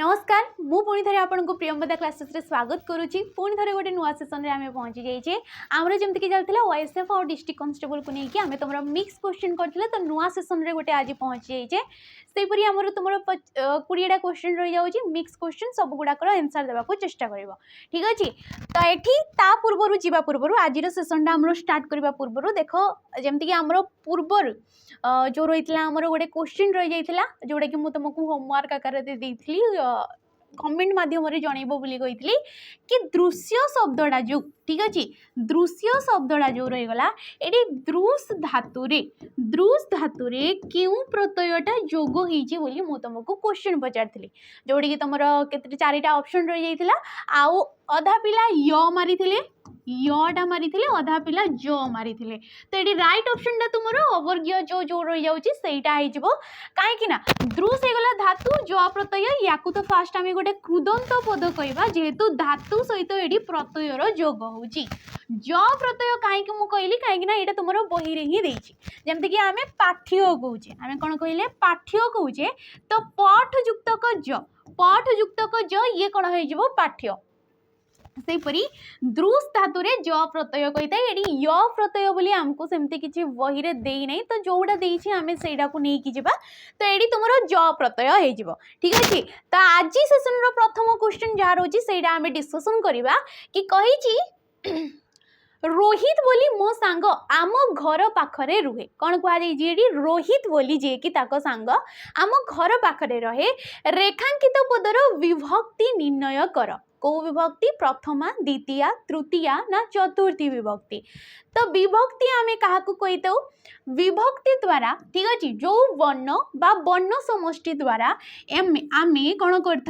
नमस्कार मु पुणी थे आपको प्रियंवदा क्लासेस रे स्वागत करुच्ची पुणी थे गोटे नुआ सेसन रे आमे पहुंची जाइए आमर जमती चलता ओएसएफ और डिस्ट्रिक्ट कांस्टेबल को लेकिन आम तुम मिक्स क्वेश्चन करते तो नुआ सेसन रे गोटे आज पहुंची जाइए सेपरी आमर तुम 20टा क्वेश्चन रही जाऊँगी मिक्स क्वेश्चन सब गुड़ाकर आंसर देवाक चेष्टा कर ठीक अच्छे तो ये पूर्वर जावा पूर्वर आज सेसनटा आम स्टार्ट करने पूर्वर देख जमती आमर पूर्वर जो रही आमर गोटे क्वेश्चन रही जाता जोटा कि मुझे तुमको होमवर्क आकार देती कमेंट माध्यम जनइब कही कि दृश्य शब्दटा जो ठीक अच्छे दृश्य शब्दटा जो रहीगला ये दृश धातुरे क्यों प्रत्ययटा जोग होगी मुझे तुमको क्वेश्चन पचारि जोटा कि तुम के 4टा ऑप्शन रही जाता आउ अधा पिला य मारी यटा मारी अधा पिला ज मारी तो ये राइट ऑप्शन टा तुम अवर्गीय जो जो रही जाऊँगी कहीं दृश होगला धातु ज प्रत्यय या तो फास्ट आम गोटे कृदंत पद कहवा जेहेतु धातु सहित ये प्रत्ययर जोग हो ज प्रत्यय कहीं कहली कहीं तुम बही रे ही जमती आम पाठ्य कौचे आम कौन कहले पाठ्य कौचे तो पठ युक्तक ज ये कौन हो पाठ्य सेपरी दृश धातु ज प्रत्यय कही था ये य प्रत्यय बोली आमको सेमती किसी बही रे देई नहीं तो जोड़ा देइछि आमे सेटा को नहीं जावा तो ये तुम ज प्रत्यय हो ठीक अच्छे तो आज सेसन रो प्रथम क्वेश्चन जहाँ रोची सेटा आमे डिस्कशन करबा कि कही रोहित बोली मो सांग आम घर पाखरे रुहे कौन कहुई रोहित बोली जी कि सांग आम घर पाखरे रहे रेखांकित पदर विभक्ति निर्णय कर कौ विभक्ति प्रथमा द्वितीय तृतीया ना चतुर्थी विभक्ति तो विभक्ति आमे क्या कही था विभक्ति द्वारा ठीक अच्छे जो वर्ण बा वर्ण समष्टि द्वारा आमे कौन कर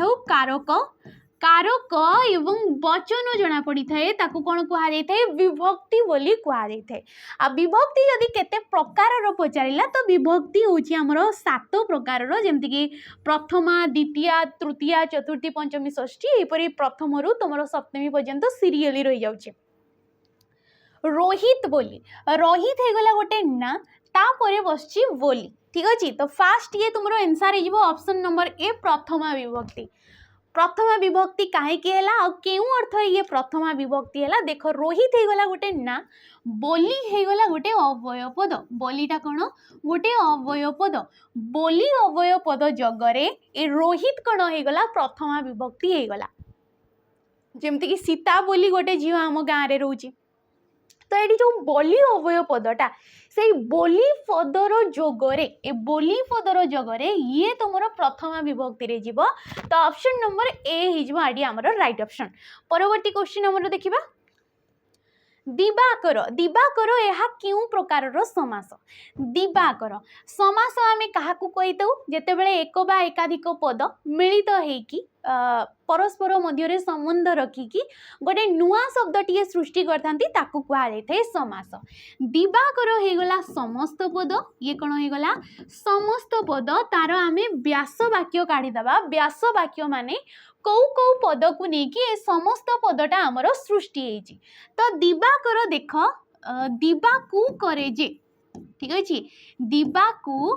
कारक एवं वचन जना पड़ी थाए ताकू कौन कहुई थाए विभक्ति बोली कहुई थाए आ विभक्ति जदि केते प्रकार पचारा तो विभक्ति होची हमर 7 प्रकार जमती कि प्रथमा द्वितीय तृतीया चतुर्थी पंचमी षष्ठी एपरी प्रथम रु तुम सप्तमी पर्यंत सीरियली रही जाउछे रोहित बोली रोहित हेगला गोटे ना तापरे बसची बोली ठीक अच्छे तो फास्ट ये तुम आंसर हो ऑप्शन नंबर ए प्रथमा विभक्ति प्रथमा विभक्ति कहीं क्यों अर्थ ये प्रथमा विभक्ति है देख रोहित होगला गोटे ना बोली होगला गोटे अव्यय पद बोलीटा कौन गोटे अव्यय पद बोली अव्यय पद जगरे ए रोहित कौन होगला प्रथमा विभक्ति होगला जमती कि सीता बोली गोटे झील आम गाँव में रोचे तो ये जो बोली अव्यय पदटा से बोली पदर जोगरे ए बोली पदर जोगरे ये तुम प्रथमा विभक्ति रे जीव तो ऑप्शन नंबर ए आमर राइट ऑप्शन परवर्ती क्वेश्चन आमर देखिबा दिवाकर दिवाकर यह क्यों प्रकार समास दिवाकर समास आम क्या कही था जितेबाला एक बा एकाधिक पद मिलित होइकी परस्पर मध्य संबंध रखिकी गोटे नुआ शब्दटीए सृष्टि करता कहुए समास दिवाकर होगला समस्त पद ये कौन होगला समस्त पद तार आम व्यास वाक्य काढ़ीदबा व्यास वाक्य माने कौ कौ पद को लेकिन समस्त पदटा आमर सृष्टि होती तो दिवाकर देख दिवाकू करे जे ठीक अच्छे दिवाकू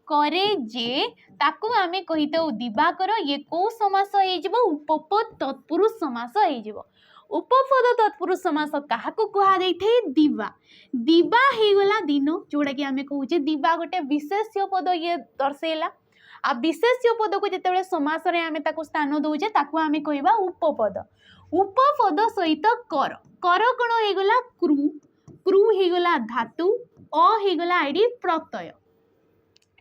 करे जे ताकू आमे कहीता दिवाकर ये कौ समास हो उपपद तत्पुरुष समास हो उपपद तत्पुरुष समास क्या कहुई थे दिवा दिवा होगला दिन जोटा कि आम कहे दिवा गोटे विशेष्य पद ये दर्शेला आ विशेष्य पद को जिते समास आम स्थान दौचे आम कहवा उपपद उपपद सहित कर कर कौन होगला क्रू क्रू होगला धातु अ होगला ये प्रत्यय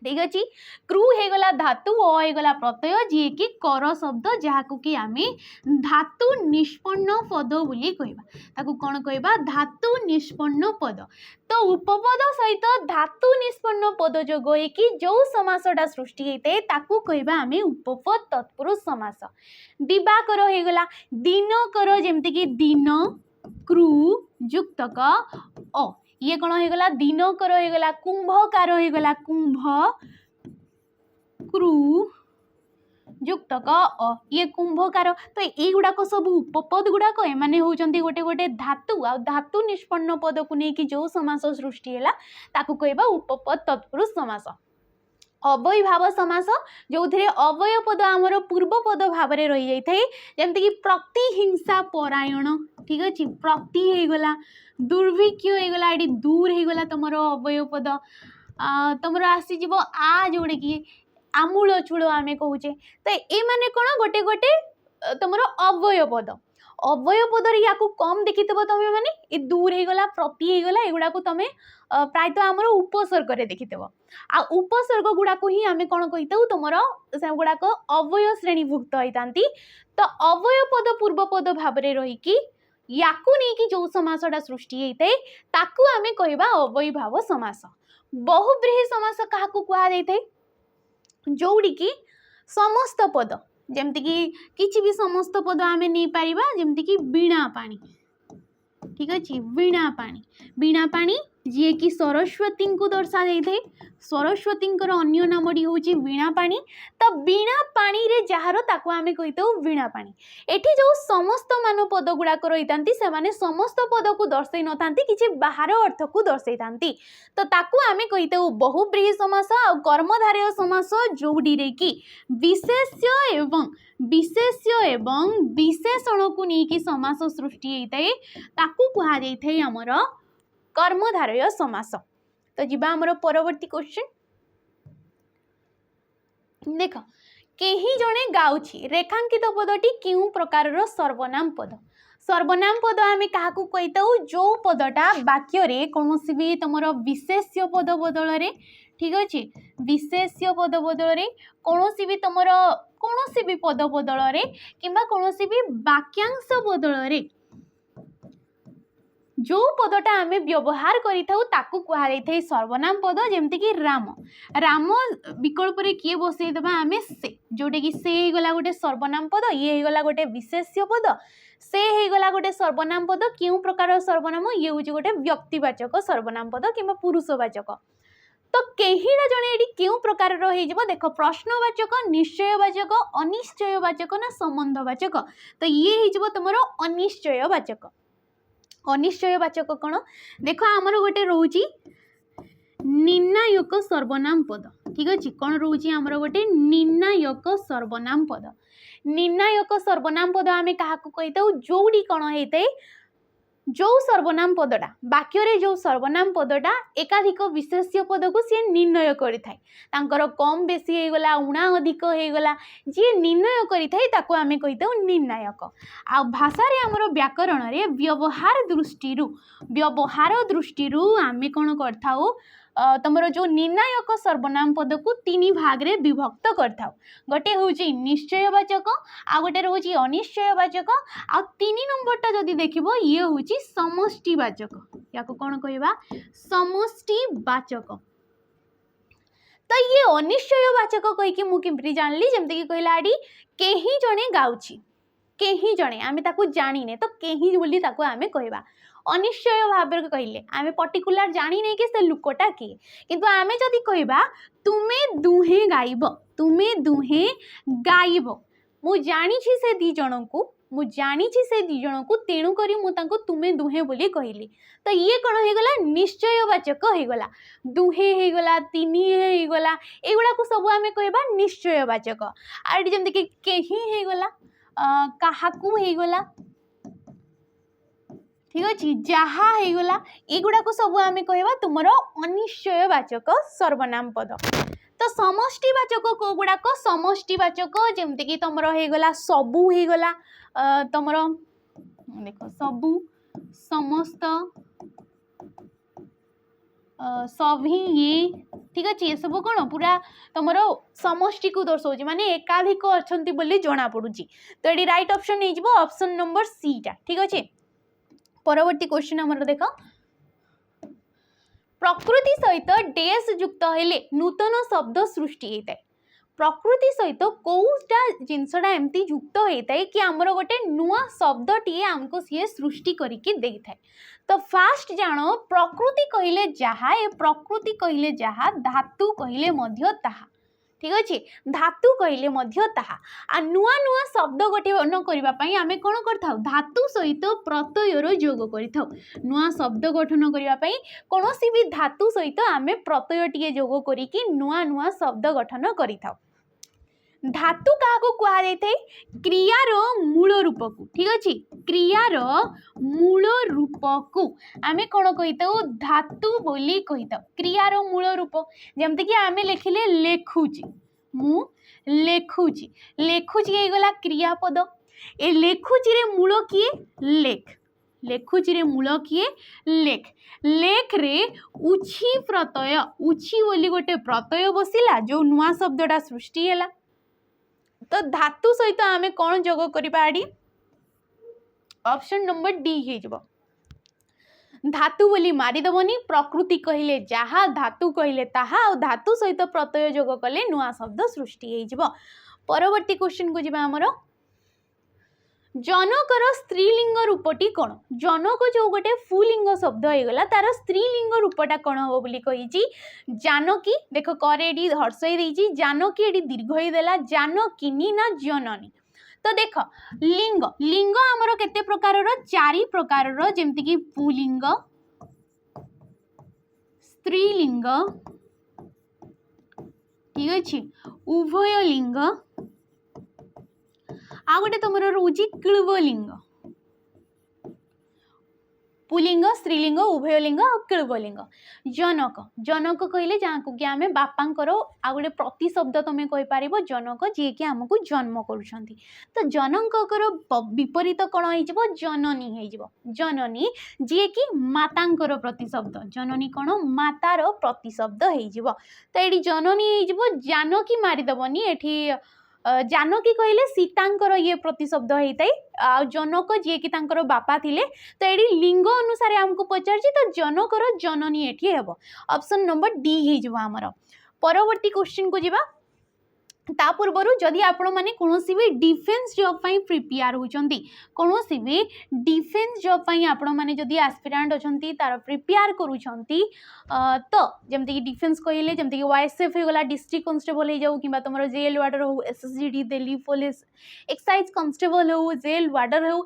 ठीक अच्छे क्रू होगला धातु अ होगला प्रत्यय जी कि कर शब्द जहाँ कि आम धातु निष्पन्न पद बोली कहवा कौन कहवा धातु निष्पन्न पद तो उपपद सहित धातु निष्पन्न पद जोग होगी जो समासटा सृष्टि होता है ताकू कहवा आम उपपद तत्पुरुष समास दिवाकर होगला दिनकर जमती कि दिन क्रू युक्तक अ ये कौन होगला दिनकर होगला कुंभकार होगला कुंभ क्रू युक्तक अ ये कुंभकार तो ये गुड़ाक सब उपपद गुड़ाक एमाने होचंती गोटे गोटे धातु आ धातु निष्पन्न पद को लेकिन जो समास सृष्टि है ताकू कहबा उपपद तत्पुरुष समास अव्ययीभाव समास जो थे अव्यय पद आमर पूर्व पद भाव में रही जाए जमती कि प्रतिहिंसा परायण ठीक अच्छे प्रति होगला दुर्भिक्ष होगला ये दूर होगला तुम अव्यय पद तुम आसीज आ जोड़े कि आमूल चूल आम कहे तो ये माने कौन गोटे गोटे तुम अव्यय पद अव्यय पदर या कम देखी तुम मैंने ये दूर होगला प्रति होगला एगुड़ा तुम प्रायतः आमर उपसर्ग देखिथब आ उपसर्ग गुड़ाक ही आम कौन कही तुम से गुड़ाक अव्यय श्रेणीभुक्त होता तो अव्यय पद पूर्व पद भाव में रहीकि या जो समासटा सृष्टि होता है ताकू आम कहवा अव्ययीभाव समास। बहुब्रीहि समास क्या कहुए जोड़ी की समस्त पद जमती कि भी समस्त पद आम नहीं पारिबा जमती कि वीणा पानी ठीक अच्छे वीणा पानी जी कि सरस्वती को दर्शा जाए सरस्वती अन्य नामटी हूँ वीणा पानी तो वीणा पानी रे जार ताको आम कही वीणा पानी एठी जो समस्त मान पद गुड़ाक रही से समस्त पद को दर्शई न था कि बाहर अर्थ को दर्शई था तो ताको आम कही बहुब्रीहि समास आ कर्मधारय समास जोड़ी कि विशेष्य एवं विशेषण को लेकिन समास सृष्टि होता है ताकू कहुए आमर कर्मधारय समास। तो जीवा आमर परवर्ती क्वेश्चन देख कहीं जड़े गाउछि रेखांकित पदटी क्यों प्रकार सर्वनाम पद आम क्या कही जो पदटा वाक्य रे कौन भी तुम विशेष्य पद बदल ठीक अच्छे विशेष्य पद बदल कौन भी तुम कौन भी पद बदल कि कौन भी वाक्यांश बदल जो पदटा आम व्यवहार कहुए सर्वनाम पद जमती कि राम राम विकल्प रे किए बसईदबा आम से जोटे कि से गला गोटे सर्वनाम पद ये गला गोटे विशेष्य पद से गला गोटे सर्वनाम पद क्यों प्रकार सर्वनाम ये हूँ गोटे व्यक्तिवाचक सर्वनाम पद कि पुरुषवाचक तो कहीटा जड़े ये क्यों प्रकार देख प्रश्नवाचक निश्चयवाचक अनिश्चयवाचक ना संबंधवाचक तो ये तुम अनिश्चयवाचक अनिश्चयवाचक कौन देख आमर गोटे रोची निर्णायक सर्वनाम पद ठीक अच्छे कौन रोची आमर गोटे निर्णायक सर्वनाम पद आम क्या कही जोड़ी कौन होता है जो सर्वनाम पदटा वाक्य रे जो सर्वनाम पदटा एकाधिक विशेष्य पद को सी निर्णय कर कम बेसी होगला उणा अधिक होगला जी निर्णय कर आम कही निर्णायक आ भाषा रे आमर व्याकरण रे व्यवहार दृष्टि आम कौन कर तुमर जो निर्णायक सर्वनाम पद को तीन भाग रे विभक्त करता गोटे हूँ निश्चयवाचक आ गोटे रोचे अनिश्चयवाचक आ तीन नंबरटा जदि देखिबो ये हूँ समष्टिवाचक या कौन कहवा समष्टिवाचक तो ये अनिश्चयवाचक कहीकि मुझे जानली जमती कि कहला आड़ी कहीं जड़े गाउछि कहीं जड़े आम ताकू जाने तो कहीं बोली ताकू आम कहवा अनिश्चय भाव कहले आम पर्टिकुलर जानी नहीं कि से लुकटा किए किंतु आम जदि कहबा तुम्हें दुहे गाइब मु जानी से दी जन को तेणु करी मु तांको तुम्हें दुहे बोली कहली तो ये कौन होगला निश्चयवाचक होगला दुहे होगला तीन होगला एगुड़ा को सब आम कहबा निश्चयवाचक आ जमती कि कहीं होगला काहाकू होगला ठीक अच्छे जहा होगला एगुड़ा को सब आम कहवा तुम अनिश्चयवाचक सर्वनाम पद तो समष्टिवाचक को गुड़ाक समष्टिवाचक जमती कि तुम होगला सबू होगला तुम देख सबू समस्त सभी ये ठीक अच्छे ये सब कौन पूरा तुम समष्टि को दर्शाऊँ माने एकाधिक अच्छा जना पड़ी तो ये राइट ऑप्शन हो ऑप्शन नंबर सी टा ठीक अच्छे। परवर्ती क्वेश्चन आमर देख प्रकृति सहित डेस युक्त हेले नूतन शब्द सृष्टि होता है प्रकृति सहित कौटा जिनसटा एमती युक्त होता है कि आमर गोटे नुआ शब्दटीए आमको सी सृष्टि करके देता है तो फास्ट जान प्रकृति कहले जहा ए प्रकृति कहले जहा धातु कहले मध्य ताहा ठीक अच्छे धातु कहले मध्य ताहा आ नुआ नुआ शब्द गठन करबा पई आमे कोन करथाउ धातु सहित प्रत्ययर जोग करिथाउ नुआ शब्द गठन करबा पई कोनोसी भी धातु सहित आमे प्रत्यय टिके जोग करिकि नुआ नुआ शब्द गठन करिथाउ धातु काहाको कुहा जाइथाय क्रियार मूल रूप को ठीक अछि क्रियार मूल रूप को आमे कोन कहिताउ धातु बोली कहिताउ क्रियार मूल रूप जेमते कि आमे लिखिले लेखुची मु लेखुची लेखुची हे गला क्रियापद ए लेखुची रे मूल किए लेख लेखुची रे मूल किए लेख लेख रे उछि प्रत्यय उछि बोली गोटे प्रत्यय बसिला जो नुआ शब्दटा सृष्टि हैला तो धातु सहित आमे कौन जोग करिबा आडी ऑप्शन नंबर डी हे जबो धातु बोली मारी दबनी प्रकृति कहिले जहा धातु कहिले ताहा और धातु सहित प्रत्यय जोग कले नुआ शब्द सृष्टि हे जबो परवर्ती क्वेश्चन को जिबा हमरो जनकर स्त्रीलिंग रूपटी कौन जनक जो गोटे फुलिंग शब्द हो गला तार स्त्रीलिंग रूपटा कौन हो बोली कहिची जानकी देख करे एडी हर्षई देइची जानकी एडी दीर्घई देला जानकिनी ना जननी तो देख लिंग लिंग हमरो केते प्रकार रो चारि प्रकार रो जेमति कि पुलिंग स्त्रीलिंग ठीक अछि उभय लिंग आ गोटे तुम रोची किलवलिंग पुलिंग स्त्रीलिंग उभयलिंग और किलवलिंग जनक जनक कहले जहाँ को कि आमे बापांकर आ गोटे प्रतिशब्द तुम कहि पारिबो जनक जे कि हमकु जन्म करूछंती तो जनकर विपरीत कौन हो जननी हो जननी जे कि मातांकर प्रतिशब्द जननी कौन मातार प्रतिशब्द हो तो ये जननी हो जानकी मारिदबनी एठी जानकी कहले सीतांकर ये प्रतिशब्द होता है जनक जी कि तांकर बापा थिले तो ये लिंग अनुसार हमको पचार तो जनकर जननी एठी हेबो ऑप्शन नंबर डी हे जबो हमर परवर्ती क्वेश्चन को जिबा ता पूर्वरु जदि आपण माने कोनोसी भी डिफेंस जॉब पई प्रिपेयर होचंती कोनोसी भी डिफेंस जॉब पई आपण माने जदि एस्पिरेंट अछंती तार प्रिपेयर करूछंती तो जेमते कि डिफेंस कहले जेमते कि वाईएसएफ हे गला डिस्ट्रिक्ट कांस्टेबल हे जाऊ किबा तमरो जेल वार्डर हो SSGD Delhi police excise constable हो जेल वार्डर हो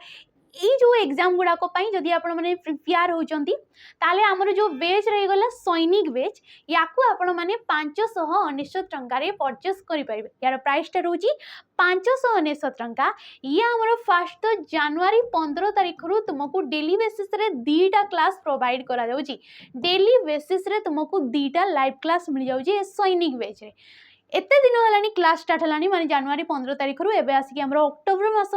ये जो एग्जाम गुड़ा जदि आपण माने प्रिपेयर होचंती ताले हमर जो वेज रही गला सैनिक वेज याकू आपण माने 599 टंका रे परचेस करि परिबे यार प्राइस टा रहउची 599 टंका ये हमर फर्स्ट जनवरी 15 तारिख रु तुमको डेली बेसिस रे दीटा क्लास प्रोवाइड करा जाउची डेली बेसिस रे तुमको दीटा लाइव क्लास मिल जाउची सैनिक वेज रे एते दिन हलानी क्लास स्टार्ट हलानी माने जनवरी 15 तारिख रु एबे आसी हमर अक्टोबर मास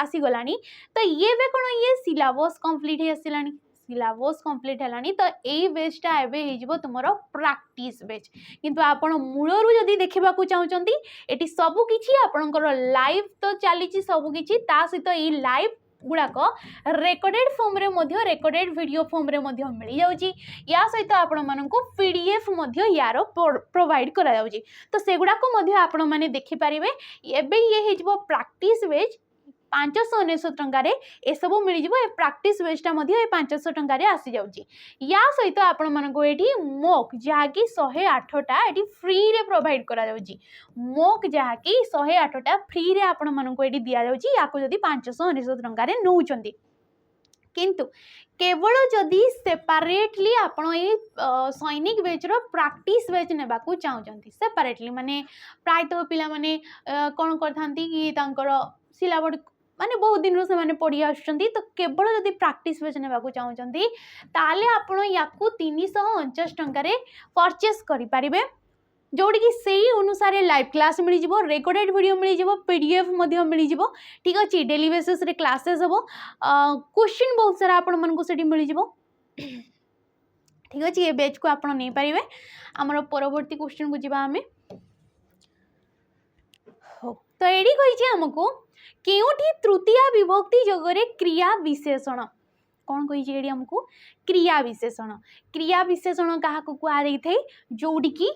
आसी गलानी तो ये बे कोन ये सिलेबस कंप्लीट हे आसिलानी सिलेबस कंप्लीट हलानी तो ए बेचटा एबे हे जिवो तुमरो प्रैक्टिस बेच किंतु आपण मूलरू जदी देखिबा को चाहउचंती एटी सब किछि आपनकर लाइव तो चलीछि सब किछि ता सहित ए लाइव गुड़ाक रेकर्डेड फॉर्म रे मध्य रेकर्डेड वीडियो फॉर्म रे मध्य मिल जाउची या सहित आपण माननको पीडीएफ मध्य यारो प्रोवाइड करा जाउची तो से गुड़ाक मध्य आपण माने देखि परिबे एबे ये हेजबो प्रैक्टिस वेज 599 टंका ए सब मिल जाए प्रैक्टिस वेस्टा 500 टंका आसी जाउची या सहित आपण मानको एठी मोक जहाँकि 108टा एठी फ्री रे प्रोवाइड करा जाउची मोक जहाँकि 108टा फ्री रे आपण मानको एठी दिया जाउची याको जदी 599 टंका रे नउचंती किंतु केवल जदि सेपरेटली आपण ए सैनिक बेच रो प्रैक्टिस बेच नेबा को चाहउचंती सेपरेटली माने प्रायतः पिला माने कोन करथांती कि तांकर सिलाबड माने बहुत दिन से माने पढ़ी आछंती तो केवल जदि प्रैक्टिस बेच नेबा को चाहउचंती ताले आपण याकू 349 टंका रे परचेस करि परिबे जोड़ी कि सही अनुसार लाइव क्लास मिल जिवो रेकॉर्डेड वीडियो मिल जिवो पीडीएफ मध्य मिल जिवो ठीक अछि डेली बेसिस रे क्लासेस हबो क्वेश्चन बहुत सारा आपण मन को सेठी मिल जिवो ठीक अछि ए बैच को आपण नै परिबे हमर परवर्ती क्वेश्चन को जिबा हमें तो एडी कहि छी हमको केउठी तृतीय विभक्ति जगरे क्रिया विशेषण कौन कही एडी हमको क्रिया विशेषण कहा को कुआ देई थे जोडी की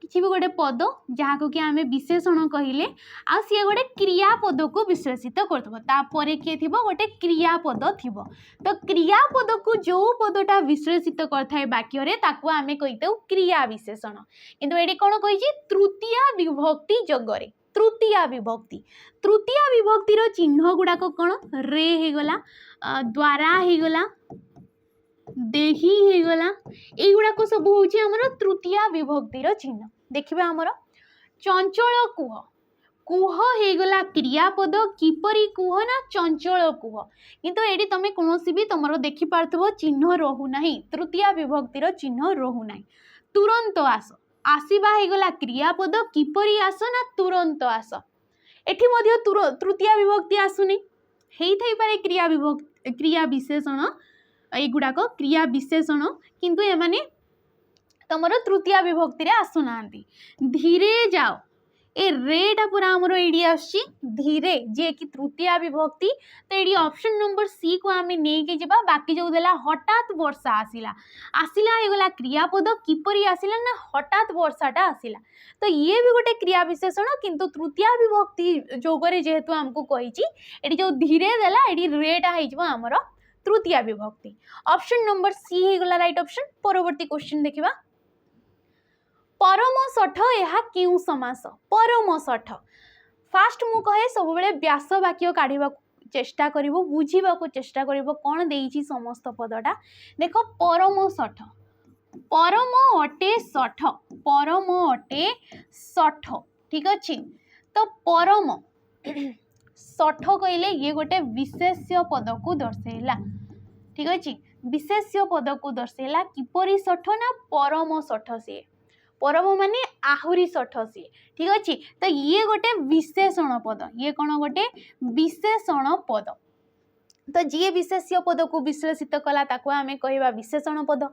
किसी भी गोटे पद जहाँ को कि आम विशेषण कहले आ सी गोटे क्रियापद को विश्लेषित कर किए थी गोटे क्रियापद थी तो क्रियापद को जो पदटा विश्लेषित करए वाक्य आम कही क्रिया विशेषण किंतु ये कौन कही तृतीय विभक्ति जगरे तृतीय विभक्तिर चिन्ह गुड़ाक कौन रे होगला द्वारा होगला देही होगला युड़ाक सब हूँ आमर तृतीय विभक्तिर चिन्ह देखिए आमर चंचल कुह कुह होगला क्रियापद किपरि कुह ना चंचल कुह किंतु ये तुम कौन भी तुम देखिपार चिन्ह रोना तृतीय विभक्तिर चिन्ह रोना तुरंत आस आसवा होगला क्रियापद किपरि आस ना तुरंत आस एठी मध्य तृतीय विभक्ति आसुनी हेई पारे क्रिया विशेषण एगुड़ाक क्रिया विशेषण किंतु एमाने तुमर तृतीय विभक्ति आसुना धीरे जाओ ए रेटा पूरा आमर ये आसी धीरे जे कि तृतीय विभक्ति तो ये ऑप्शन नंबर सी को आम नहीं जा बाकी जो देला हठात वर्षा आसिला आसिला होगला क्रियापद किपरि आसिला ना हठात वर्षाटा आसिला तो ये भी गोटे क्रिया विशेषण किंतु तृतीय विभक्ति जोगरे जेहेतु आमको कही जो धीरे देला ये रेटा होमर तृतीय विभक्ति ऑप्शन नंबर सी होगला राइट ऑप्शन। परवर्ती क्वेश्चन देखिबा परम सठ यह क्यों समास परम सठ फास्ट मु कहे सब बेले व्यास वाक्य काढ़ा चेष्टा करिवो बुझीबा को चेष्टा करिवो कौन देइछि समस्त पदटा देख परम सठ परम अटे सठ ठीक अच्छे तो परम सठ कहले ये गोटे विशेष्य पद को दर्शेला ठीक अच्छे विशेष्य पद को दर्शेला किपरि सठ ना परम सठ सी परम माने आहुरी सठ सी ठीक अच्छे तो ये गोटे विशेषण पद ये कौन गोटे विशेषण पद तो जी विशेष्य पद को विश्लेषित कला ताको आमे कहवा विशेषण पद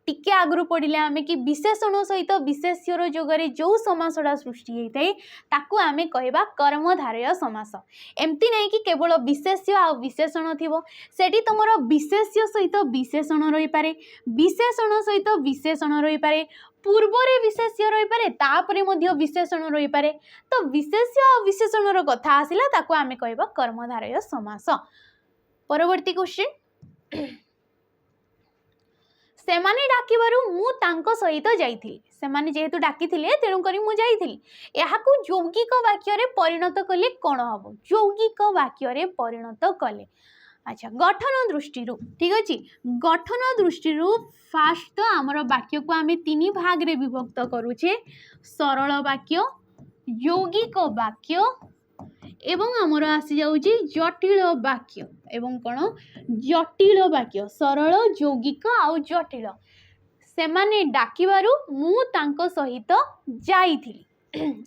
टिके आगु पढ़ले आमे कि विशेषण सहित विशेष्यर जोगरे जो समासटा सृष्टि होता है ताको आमे कहवा कर्मधारय समास एमती नहीं कि केवल विशेष्य आ विशेषण थिबो सेठी तुमर विशेष्य सहित विशेषण रही पारे विशेषण सहित विशेषण रही पारे पूर्वरे विशेष्य रही पारे तापरे मध्य विशेषण रही पारे तो विशेष्य आ विशेषणर कथा आसिला ताको आमे कहवा कर्मधारय समास। परवर्ती क्वेश्चन सेमाने डाकिबारु मु तांको सहित जाइथिली सेमाने जेहेतु डाकिथिले तेणु करी मु जाइथिली याहाकु यौगिक वाक्य रे परिणत कले कोन हबो यौगिक वाक्य रे परिणत कले अच्छा गठन दृष्टि ठीक अच्छे गठन दृष्टि फास्ट तो आमर वाक्य को आमे तीन भाग रे विभक्त करूचे सरल वाक्य यौगिक वाक्य एवं आमर आसी जाउची जटिल वाक्य एवं कौन जटिल वाक्य सरल यौगिक आउ जटिल सेमाने डाकिबारु मु तांको सहित जाइथिली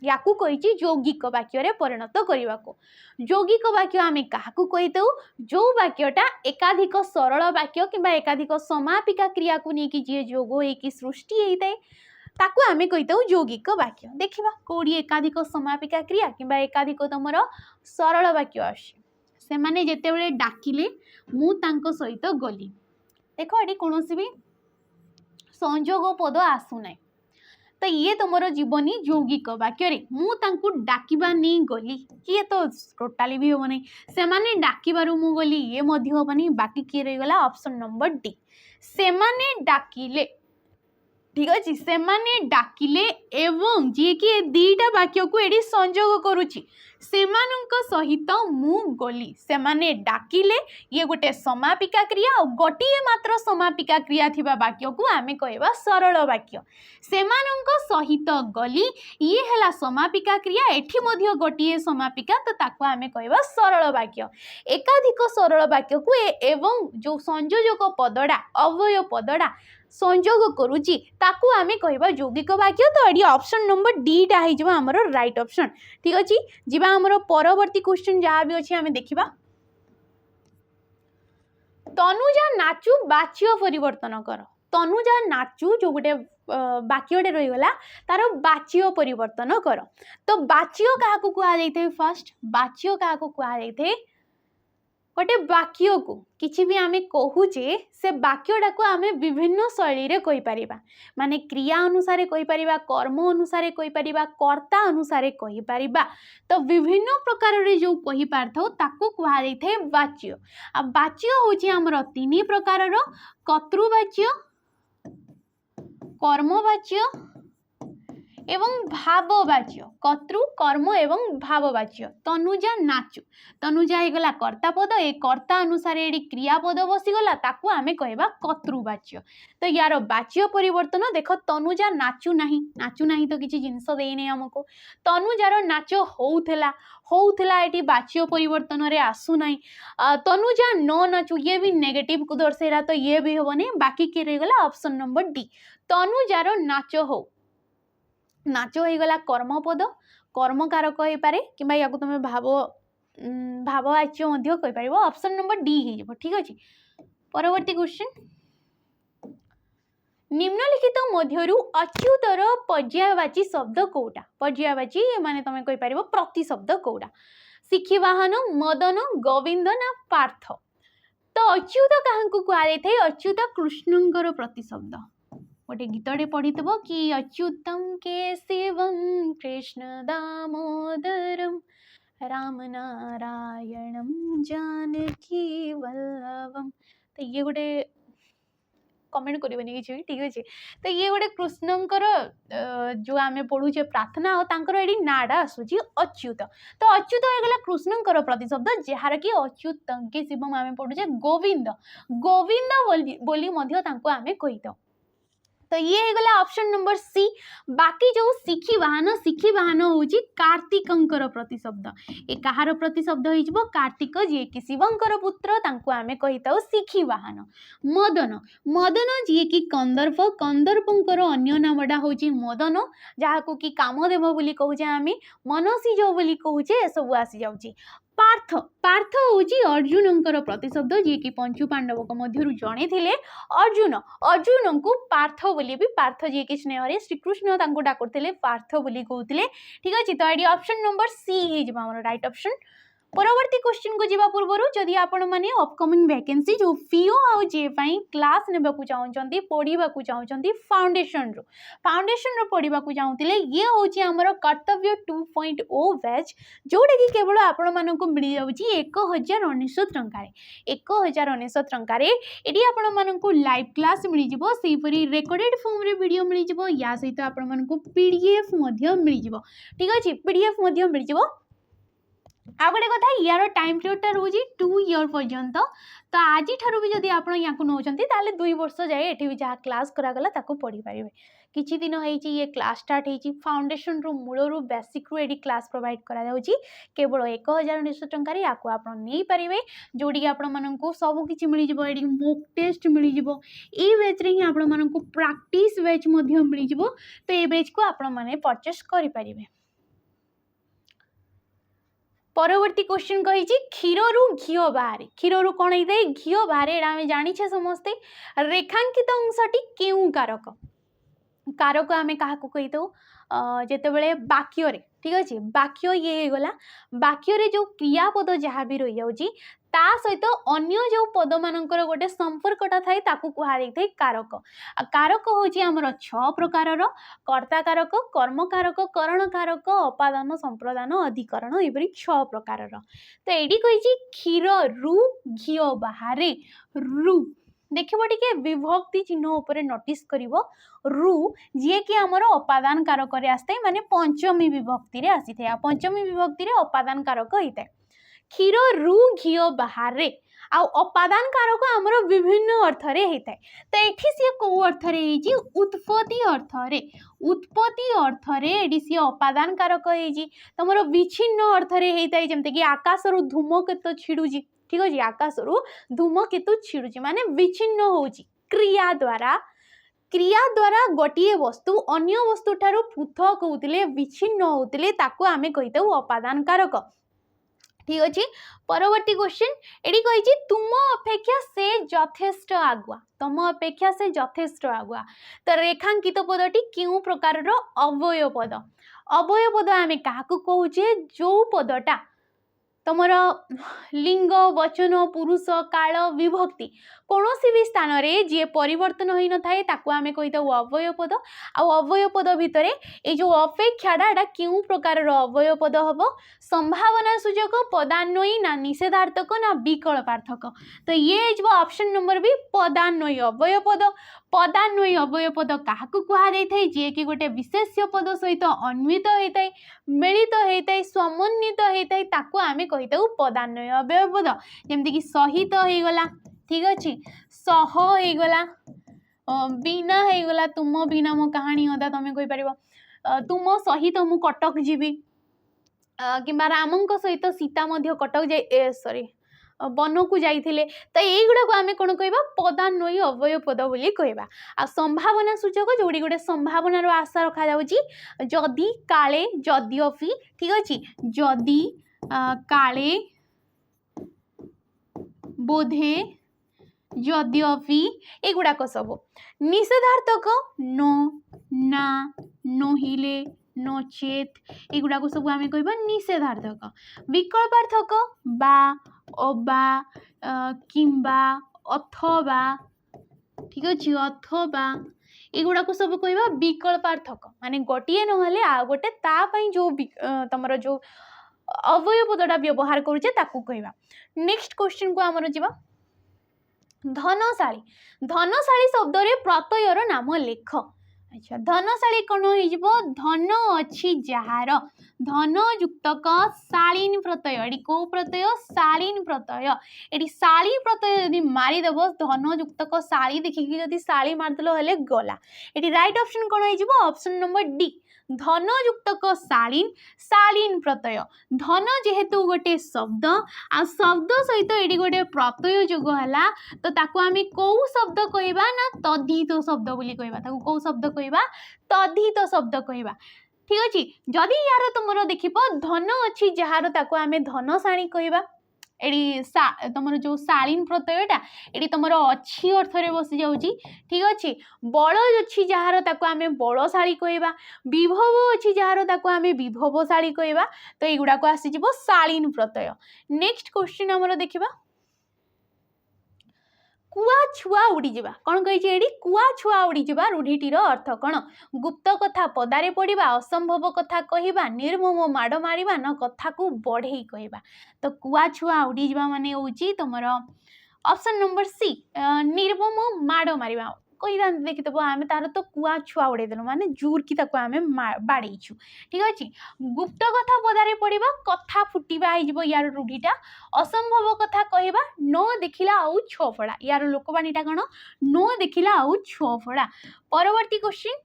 याकू कही यौगिक वाक्य रे परिणत करने को यौगिक वाक्य आमे काहाकू कहीदेउ जो वाक्यटा एकाधिक सरल वाक्य किंबा एकाधिक समापिका क्रिया को लेकिन जी जोग होगी सृष्टि होता है ताकू आमे कहीदेउ यौगिक वाक्य देखिबा कोडी एकाधिक समापिका क्रिया किंबा एकाधिक तुमर सरल वाक्य आसी सेमाने जेतेबेले डाकिले मु तांको सहित गली देखो एटी कोनोसी भी संयोग पद आसु नाही तो ये तुमर जीवनी यौगिक वाक्य रे मु तांकु डाकिबा नहीं गली किए तो टोटाली भी होबो नहीं सेमाने डाकिबारु मु गली ये मध्य होबो नहीं बाकी किए रही गला ऑप्शन नंबर डी सेमाने डाकिले ठीक अच्छे सेमाने डाकिले एवं जी कि दीटा वाक्य को एडी संयोग करुची सेमानंक सहित मु गली सेमाने डाकिले ये गोटे समापिका क्रिया और गोटिए मात्र समापिका क्रिया थिबा वाक्य को आमे कहबा सरल वाक्य सेमानंक सहित गली ये हला समापिका क्रिया एठी मध्य गोटिए समापिका तो ताको आमे कहबा सरल वाक्य एकाधिक सरल वाक्य को एवं जो संयोजक पदडा अवय पदडा संयोग करुची ताकू आमे कहबा यौगिक वाक्य तो एडी ऑप्शन नंबर डी टा हे जबा हमरो राइट ऑप्शन ठीक अछि जिबा हमरो परवर्ती क्वेश्चन जहा भी अछि आमे देखिबा तनुजा नाचू वाच्य परिवर्तन कर तनुजा नाचू जो गोटे वाक्यटे रही गला तार वाच्य परिवर्तन कर तो वाच्य काहाकू कुआ जाइथे फर्स्ट वाच्य काहाकू कुआ जाइथे गोटे वाक्य को किसी भी आमे कहूचे से वाक्यटा को आमे विभिन्न शैली रे कहि परिबा माने क्रिया अनुसार कहि परिबा कर्म अनुसार कहि परिबा कर्ता अनुसार कहि परिबा तो विभिन्न प्रकार रे जो कहि पारथौ ताको कुहा जाइथे वाच्य आ वाच्य होची हमर तीन प्रकार रो कर्तृवाच्य कर्मवाच्य एवं भाववाच्य कर्तृ कर्म एवं भाववाच्य तनुजा नाचु तनुजा हेगला कर्ता पद ए कर्ता अनुसार एडी क्रियापद बसीगला ताकू आमे कहबा कर्तृवाच्य तो यार वाच्य परिवर्तन देख तनुजा नाचु नाही तो किछि जिंस देइने हमको तनुजार नाच होउथला एटी वाच्य परिवर्तन रे आसु नाही तनुजा न नाचु ये भी नेगेटिव को दर्शेरा तो ये भी होबनी बाकी के रहगला ऑप्शन नंबर डी तनुजार नाच हो नाच होगला कर्मपद कर्मकारक हो पारे कि या तुम भाववाच्य कहीपर ऑप्शन नंबर डी हो ठीक अच्छे। परवर्ती क्वेश्चन निम्नलिखित मध्यरु अच्युतर पर्यायवाची शब्द कोटा पर्यायवाची माने तुम कहीपर प्रतिशब्द कोटा शिखीवाहन मदन गोविंद ना पार्थ तो अच्युत क्या कहुए अच्युत कृष्णंकर प्रतिशब्द गोटे गीतटे पढ़ी कि अच्युतम केशवम कृष्ण दामोदरम राम नारायणम जानकी वल्लभम तो ये गोटे कमेंट करें कि ठीक अच्छे तो ये गोटे कृष्णंकर जो आम पढ़ुचे प्रार्थना और ये नाड़ा आसूची अच्युत तो अच्युत होगा कृष्णंकर प्रतिशब्द जार कि अच्युत के शिवम आम पढ़ुचे गोविंद गोविंद बोली आम कहीथाऊ तो ये गला ऑप्शन नंबर सी बाकी जो शिखीवाहन होची कार्तिकंकर प्रतिशब्द ए कहार प्रतिशब्द हो कार्तिक जी कि शिवंकर पुत्र तांको आमे कहिताउ शिखीवाहन मदन जी कि कंदर्पंकर अन्य नामटा होची मदन जहाको कि कामदेव बोली कहूचे आमे मनसी जो बोली कहूचे ए सब आसी जाउची पार्थ होची अर्जुनंकर प्रतिशब्द जी कि पंचु पांडवक मध्यरु जणे थिले अर्जुन को पार्थ बोली भी पार्थ जी कि स्नेह श्रीकृष्ण तांको डाकुथिले पार्थ बोली कहउथिले ठीक अछि तो एडी ऑप्शन नंबर सी हे जबा हमर राइट ऑप्शन। परवर्ती क्वेश्चन को जीवा पूर्व जदि आपण माने अपकमिंग वैकेंसी जो पीओ आउ जे पई क्लास नेबा को चाहउचंती पढिबा को चाहउचंती फाउंडेशन रो पढिबा को चाहउतिले ये होची हमर कर्तव्य 2.0 बैच जोडे कि केवल आपण मानको मिली जाउची 1019 टंका रे 1019 टंका रे एडी आपण मानको लाइव क्लास मिली जिवो सेही परी रेकॉर्डेड फॉर्म रे वीडियो मिली जिवो या सहित आपण मानको पीडीएफ मध्य मिली जिवो ठीक अछि पीडीएफ मध्य मिली जिवो। आ गोटे कथा यार टाइम पीरियडटा रोजी 2 ईयर पर्यंत तो आज ठारू भी जदि आपण या नौचंती ताले 2 वर्ष जाए एठी भी जहाँ क्लास करागला ताको पढ़ी पारिबे किछि दिन होईची ये क्लास स्टार्ट होईची फाउंडेशन रो मूल रो बेसिक रो एडी क्लास प्रोवाइड करा जाउची केवल 1900 टंका रे याको आपण नै पारिबे जोडी आपण माननकु सब किछि मिली जिवो एडी मॉक टेस्ट मिली जिवो ए बैच रे ही आपण माननकु प्रैक्टिस बैच मध्य मिली जिवो तो ए बैच को आपण माने परचेस करि पारिबे। परवर्ती क्वेश्चन कही क्षीर रु घी बाहर क्षीर रु कौन होता है घी बाहर आम जाने समस्ते रेखांकित अंशटी क्यों कारक कारक आम क्या कही था जितेबाला वाक्य ठीक अच्छे वाक्य ये गला वाक्य जो क्रियापद जहाँ भी रही जाऊँगी ता सहित अन्य जो पद मानकर गोटे संपर्कटा थाए ताकू कहा जाए कारक कारक होची हमर 6 प्रकार कर्ता कारक कर्म कारक करण कारक अपादान संप्रदान अधिकरण एपरी 6 प्रकार तो एडी कही क्षीर रु घी बाहर रु देखिए टिके विभक्ति चिन्ह उपरे नोटिस करिवो रु जे कि हमर अपादान कारक रे आस्ते माने पंचमी विभक्ति रे आसी थे पंचमी विभक्ति रे अपादान कारक होइते क्षीर रु घी बाहर आ अपादान कारक आमर विभिन्न अर्थ रे होता है तो ये सी कौ अर्थ रे उत्पत्ति अर्थ रे एडी सी अपादान कारक तुम विच्छिन्न अर्थ रे होता है जमते कि आकाश रु धूमकेतु छिड़ुची ठीक अच्छे आकाश रु धूमकेतु छिड़ुची माने विच्छिन्न होची क्रिया द्वारा गोटे वस्तु अन्य वस्तु ठारू पृथक होतिले विच्छिन्न होतिले ताकू आमे कहिताऊ अपादान कारक ठीक अच्छे। परवर्ती क्वेश्चन एडी कही तुम अपेक्षा से यथेष्ट आगुआ तुम अपेक्षा से यथेष्ट आगुआ तो रेखांकित पदटी क्यों प्रकार अवय पद आम क्या कहूचे जो पदटा तुमर लिंग वचन पुरुष काल विभक्ति कौन भी स्थान में जी परिवर्तन हो न थाए ताकू आमे कही था अव्यय पद अव्यय पद भितर ये जो अपेक्षाटा एटा क्यों प्रकार अव्यय पद हम संभावना सूचक पदान्वयी ना निषेधार्थक ना विकल्पार्थक तो ये जो ऑप्शन नंबर भी पदान्वयी अव्यय पद पदान्वयी अव्यय पद क्या कहुए जी कि गोटे विशेष्य पद सहित अन्वित होता है मिलित होता है समन्वित होता है ताकू आमे कही था पदान्वयी अव्यय पद जमती कि सहित होगला ठीक अच्छे सह होगला बिना होगला तुम बिना मो कहानी होता तुम कहीपर तुम सहित मु कटक जीवी कि राम सहित सीता कटक जाए सॉरी वन को जाइथिले तो यहीगुड़ा को आम कौन कह पदान्वयी अव्यय पद बोली कहवा आ संभावना सूचक जोड़ी गोटे संभावनार आशा रखा जाउची जदि काले जद्यपि ठीक अच्छे जदि काले बोधे जद्यपि एगुड़ाक सब निषेधार्थक न ना नहिले नचेत एगुड़ा को सब आम कह निषेधार्थक विकल्पार्थक बा अबा किंबा अथवा ठीक अच्छे अथवा एगुड़ा को सब कह विकल्पार्थक माने गोटे नहले आ गोटे तापाई जो तुम जो अव्यय पदटा व्यवहार करुचे ताकू कहवा नेक्स्ट क्वेश्चन को आमर जीवा धनशाली धनशाली शब्द रे प्रत्ययर नाम लेख अच्छा धनशाली कौन हो धन अच्छी जार धन युक्तक शालीन प्रत्यय ये कौ प्रत्यय शालीन प्रत्यय ये शाली प्रत्यय यदि मारिदेव धन युक्तक शाली देखिकी जदि शाली मारिदेल हेले गला ये राइट ऑप्शन कौन हो ऑप्शन नंबर डी धन युक्तक शालीन शालीन प्रत्यय धन जेहेतु गोटे शब्द आ शब्द सहित ये गोटे प्रत्यय जोग है तो ताको आम कौ शब्द कहवा ना तद्धित शब्द बोली कहवा ताको कौ शब्द कहवा तद्धित शब्द कहवा ठीक अच्छे जदि यार तुम देख धन अच्छी जार ताको आम धनशाणी कहवा एडी तुम जो शालीन प्रत्ययटा ये तुम अच्छी अर्थ में बसी जाऊँगी ठीक अच्छे बल अच्छी जार ताको आम बलशाली कहवा विभव अच्छी जार ताको आम विभवशाली कहवा तो युगुड़ा को आसीज शालीन प्रत्यय नेक्स्ट क्वेश्चन आमर देखा कुआ छुआ उड़ी जावा कौन कही कुआ छुआ उड़ी जावा रूढ़ीटीर अर्थ कौन गुप्त कथा पदारे पड़ा असंभव कथा कहवा निर्मम माड़ मारिबा न कथा को बढ़े कहवा तो कुआ छुआ उड़ी जावा माने होची तुमर ऑप्शन नंबर सी निर्मम माड़ मारिबा कही था देखिदेव आम तार तो कुआ छुआ उड़ेदेलु माने जूर की आम बाड़ेचु ठीक अच्छे गुप्त कथा पदारे पड़ा कथा फुटिबा हो यार रूढ़ीटा असंभव कथा कहवा न देखिला आउ छफड़ा यार लोकवाणीटा कौन न देखिला आउ छफड़ा परवर्ती क्वेश्चन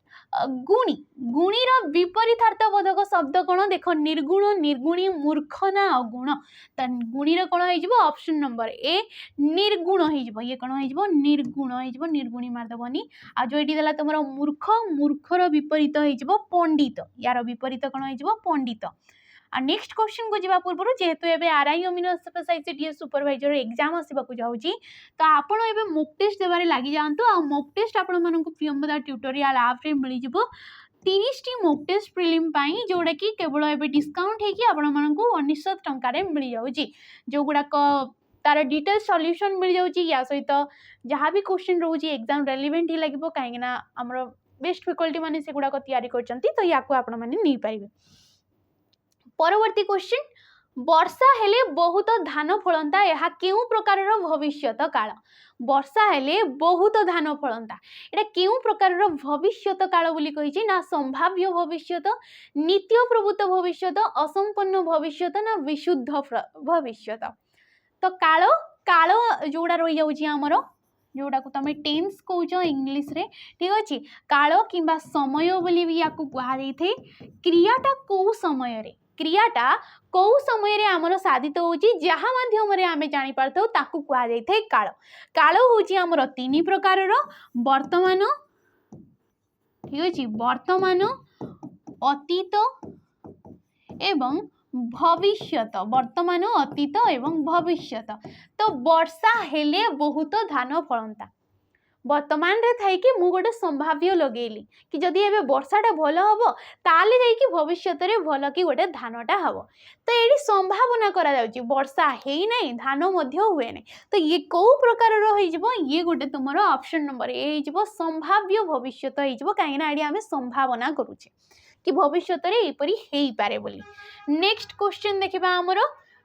गुणी गुणीर विपरीतार्थबोधक शब्द कौन देख निर्गुण निर्गुणी मूर्ख ना अगुण तो गुणीर कौन हो ऑप्शन नंबर ए निर्गुण हो ये कौन हो निर्गुण हो निर्गुणी मारदेवनी आ जो ये देला तुम मूर्ख मूर्खर विपरीत हो पंडित यार विपरीत कौन हो पंडित आ नेक्स्ट क्वेश्चन को जावा पूर्व जेहेतु एबे RI Amin specialised supervisor exam आसवाक जाऊँगी तो आपण एबे मॉक टेस्ट देबारे लागि जांतु आ मॉक टेस्ट आपण मानक प्रियंवदा ट्यूटोरियल ऐप रे मिल जिवो 30 टी मॉक टेस्ट प्रिलिम पाई जोड़ा कि केवल एबे डिस्काउंट हेकी आपण मानक 1900 टंका रे मिल जाउची जो गुडा तार डिटेल सॉल्यूशन मिल जाउची या सहित जहाँ भी क्वेश्चन रोची एग्जाम रेलिवेंट ही लगिवो काहेकि ना हमर बेस्ट फैकल्टी माने से गुडा को तैयारी करचंती तो याको आपण माने नै पारिबे परवर्ती क्वेश्चन वर्षा हेले बहुत धान फलंता यह केउ प्रकार भविष्यत काल वर्षा हेले बहुत धान फलंता एटा केउ प्रकार भविष्यत काल बोली कहिछि ना संभाव्य भविष्यत नित्य प्रभुत भविष्यत असंपन्न भविष्यत ना विशुद्ध भविष्यत तो काल काल जोड़ा रही जाउछि हमर जोड़ा को तुम टेन्स कौच इंग्लीश रे ठीक अच्छे काल किंबा समय बोली भी या कहुई थे क्रियाटा कौ समय रे क्रियाटा कौ समय रे आमर साधित होची जहाँ माध्यम रे आमे जानि पारथौ ताकू कुआ जाय थे काल काल होची आमर तीन प्रकार वर्तमान ठीक अछि वर्तमान अतीत एवं भविष्यत वर्तमान अतीत एवं भविष्यत तो वर्षा हेले बहुत धान फलंता वर्तमान रे थाई कि मु गोटे संभाव्य लगेली कि जदि एबे वर्षाटा भल हबो ताले जाई कि भविष्य रे भल कि गोटे धानटा हबो तो एडी संभावना करा जाउची वर्षा हेई नै धान मध्य हुए नै तो ये को प्रकार रो होई जबो ये गोटे तुमरो ऑप्शन नंबर ए होई जबो संभाव्य भविष्यत होई जबो काहे ना एडी हमें संभावना करूचे कि भविष्य रे एपरी हेई पारे बोली। नेक्स्ट क्वेश्चन देखिबा हमरो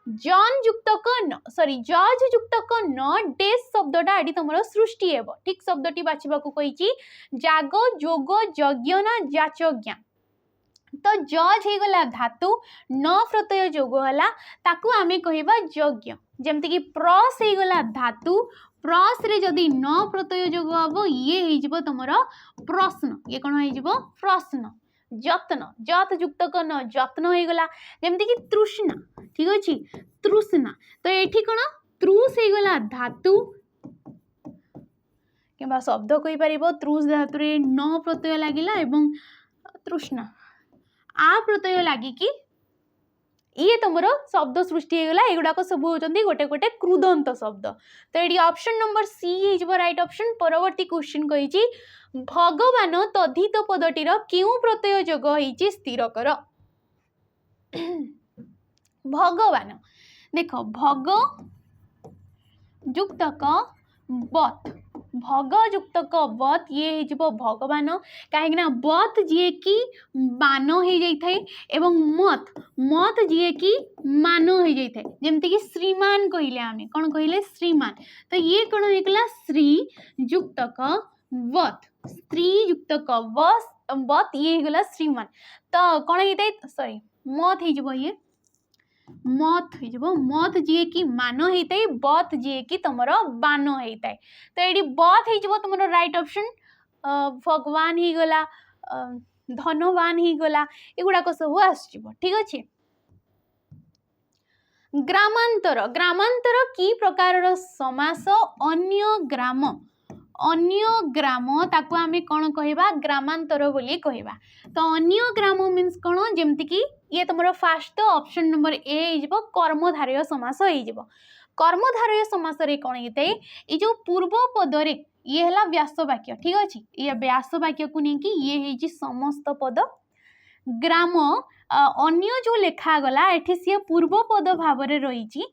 जन युक्तक न सॉरी जज युक्तक न डेस शब्दटा एडी तुमरो सृष्टि हेबो ठीक शब्दटी बाछिबाकू कहिची जाग जोग यज्ञ ना जाचज्ञा तो जज हे गला धातु न प्रत्यय जोग हला ताकू आमे कहिबा यज्ञ जेमति कि प्रस हे गला धातु प्रस रे जदि न प्रत्यय जोग हबो ये हे जिवो तुमरो प्रश्न ये कोन हे जिवो प्रश्न जत्न जत युक्त न जत्न हो गला जेमति कि तृष्णा ठीक अछि तृष्णा तो एठी कोन तृष हो गला धातु किबा शब्द कहि परिबो तृष धातु रे न प्रत्यय लागिला एवं तृष्णा आ प्रत्यय लागि कि ये तुमरो शब्द सृष्टि हो गला एगुडा सब होचंदी गोटे गोटे कृदंत शब्द तो एडी ऑप्शन नंबर सी हे जिवो राइट ऑप्शन। परवर्ती क्वेश्चन कहिची भगवान तद्धित पदटीर केउ प्रत्यय जोग होईची स्थिर कर भगवान देखो भग युक्तक बत भग युक्तक बत ये हे जिवो भगवान काहे ना बत जे कि बान हो जाई थाए एवं मत मत जे कि मान हो जाई थाए जेमति कि श्रीमान कहिले आमे कोन कहिले श्रीमान तो ये कोन होइकला श्री युक्तक वत स्त्री युक्तक वस बत ये गला श्रीमान तो कोन हेतै सॉरी मत हे जबो ये मत हे जबो मत जे कि मान हेतै बत जे कि तमरो बान हेतै तो एडी बत हे जबो तमरो राइट ऑप्शन भगवान ही गला धनवान ही गला एगुडा को सब आस जबो ठीक अछि। ग्रामांतर ग्रामांतर की प्रकार रो समास अन्य ग्राम ताकू आमे कौन कहबा ग्रामांतर बोली कहबा तो अन्य ग्राम मीन्स कौन जेमति कि ये तुमरो फास्ट ऑप्शन नंबर ए हिजबो कर्मधारय समास हिजबो कर्मधारय समास रे कौन हेतै ए जो पूर्व पद रे ये हला व्यास वाक्य ठीक अछि ये व्यास वाक्य को नै कि ये हेजी समस्त पद ग्राम अन्य जो लेखा गला एठी से पूर्व पद भाव रे रहिची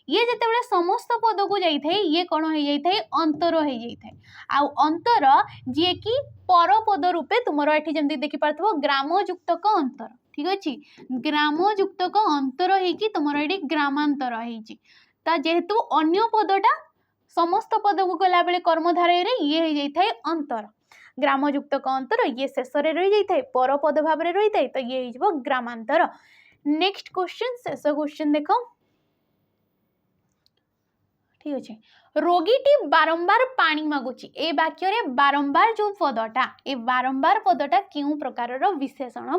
ये जेतेबेले समस्त पद को जाई थाए ये कोन हो जाई थाए अंतर हो जाई थाए आ अंतर जे कि पर पद रूपे तुमरो एठी जेमति देखि पारथबो ग्राम युक्तक अंतर ठीक अछि ग्राम युक्तक अंतर हे कि तुमरो एठी ग्रामांतर हेची ता जेहेतु अन्य पदटा समस्त पद को गला बेले कर्मधारय रे ये हो जाई थाए अंतर ग्राम युक्तक अंतर ये शेष रे रहि जाई थाए पर पद भाव रे रहि थाए तो ये हिजबो ग्रामांतर। नेक्स्ट क्वेश्चन शेष क्वेश्चन देखो ठीक अच्छे रोगीटी बारंबार पानी मागुची ए वाक्य रे बारंबार जो पदटा ए बारंबार पदटा क्यों प्रकार रो विशेषण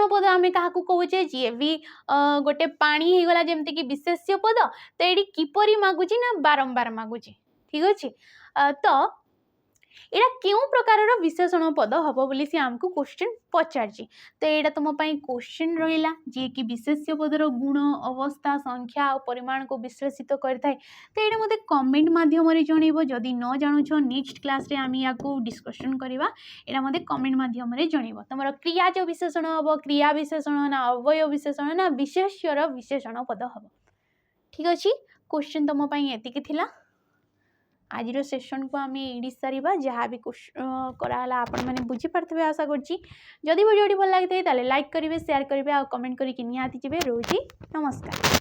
पद आमे काहाकू कहूचे जे भी गोटे पानी हे गला जेमति कि विशेष्य पद तो एडी किपरि मागुची ना बारंबार मागुची ठीक अछि तो एटा क्यों प्रकार विशेषण पद हम बोली सी आमको क्वेश्चन पचारची तो यहाँ तुम क्वेश्चन रहा जी कि विशेष्य पदर गुण अवस्था संख्या और परिमाण को विश्लेषित करता है तो यहाँ मत कमेंट माध्यम जनइब जदि न जानूछ नेक्स्ट क्लास रे आम या डिस्कसन करवा यहाँ मत कमेंट माध्यम जनइब तुम क्रिया जो विशेषण हम क्रिया विशेषण ना अवय विशेषण ना विशेष्यर विशेषण पद हम ठीक अच्छे क्वेश्चन तुमपाई एतिकी थिला आज सेशन को आम एडी सारा जहाँ भी कराला आपण मैंने बुझीपारे आशा करछि जदि वीडियो भल लगी लाइक करेंगे शेयर करेंगे और कमेंट करके निहाती रोजी नमस्कार।